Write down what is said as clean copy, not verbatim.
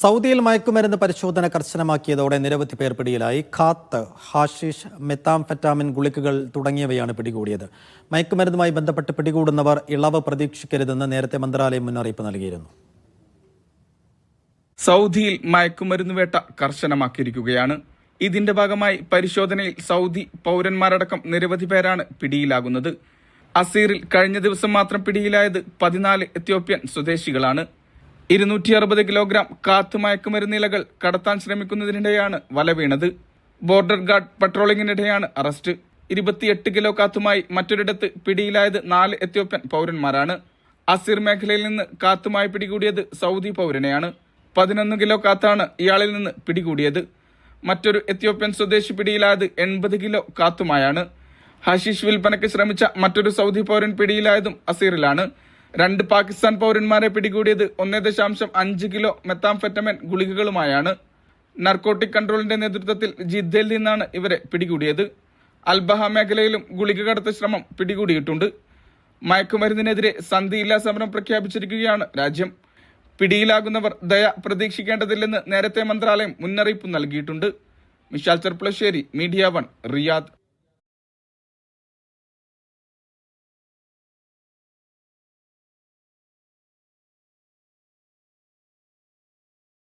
സൗദിയിൽ മയക്കുമരുന്ന് പരിശോധന കർശനമാക്കിയതോടെ നിരവധി പേർ പിടിയിലായി. ഖാത്ത്, ഹാഷിഷ്, മെത്താംഫെറ്റാമിൻ ഗുളികകൾ തുടങ്ങിയവയാണ് പിടികൂടിയത്. മയക്കുമരുന്നുമായി ബന്ധപ്പെട്ട് പിടികൂടുന്നവർ ഇളവ് പ്രതീക്ഷിക്കരുതെന്ന് നേരത്തെ മന്ത്രാലയം മുന്നറിയിപ്പ് നൽകിയിരുന്നു. സൗദിയിൽ മയക്കുമരുന്ന് വേട്ട കർശനമാക്കിയിരിക്കുകയാണ്. ഇതിന്റെ ഭാഗമായി പരിശോധനയിൽ സൗദി പൗരന്മാരടക്കം നിരവധി പേരാണ് പിടിയിലാകുന്നത്. അസീറിൽ കഴിഞ്ഞ ദിവസം മാത്രം പിടിയിലായത് 14 എത്യോപ്യൻ സ്വദേശികളാണ്. 260 കിലോഗ്രാം കാത്ത് മയക്കുമരുന്ന് ഇലകൾ കടത്താൻ ശ്രമിക്കുന്നതിനിടെയാണ് വല വീണത്. ബോർഡർ ഗാർഡ് പട്രോളിംഗിനിടെയാണ് അറസ്റ്റ്. 28 കിലോ കാത്തുമായി മറ്റൊരിടത്ത് പിടിയിലായത് 4 എത്യോപ്യൻ പൗരന്മാരാണ്. അസീർ മേഖലയിൽ നിന്ന് കാത്തുമായി പിടികൂടിയത് സൗദി പൗരനെയാണ്. 11 കിലോ കാത്താണ് ഇയാളിൽ നിന്ന് പിടികൂടിയത്. മറ്റൊരു എത്യോപ്യൻ സ്വദേശി പിടിയിലായത് 80 കിലോ കാത്തുമായാണ്. ഹഷീഷ് വിൽപ്പനയ്ക്ക് ശ്രമിച്ച മറ്റൊരു സൗദി പൗരൻ പിടിയിലായതും അസീറിലാണ്. 2 പാകിസ്ഥാൻ പൗരന്മാരെ പിടികൂടിയത് 1.5 കിലോ മെത്താംഫെറ്റമിൻ ഗുളികകളുമായാണ്. നർക്കോട്ടിക് കൺട്രോളിന്റെ നേതൃത്വത്തിൽ ജിദ്ദയിൽ നിന്നാണ് ഇവരെ പിടികൂടിയത്. അൽബഹ മേഖലയിലും ഗുളിക കടത്ത ശ്രമം പിടികൂടിയിട്ടുണ്ട്. മയക്കുമരുന്നിനെതിരെ സന്ധിയില്ലാ സമരം പ്രഖ്യാപിച്ചിരിക്കുകയാണ് രാജ്യം. പിടിയിലാകുന്നവർ ദയ പ്രതീക്ഷിക്കേണ്ടതില്ലെന്ന് നേരത്തെ മന്ത്രാലയം മുന്നറിയിപ്പ് നൽകിയിട്ടുണ്ട്. Mishal Cherpulassery, media 1, Riyadh.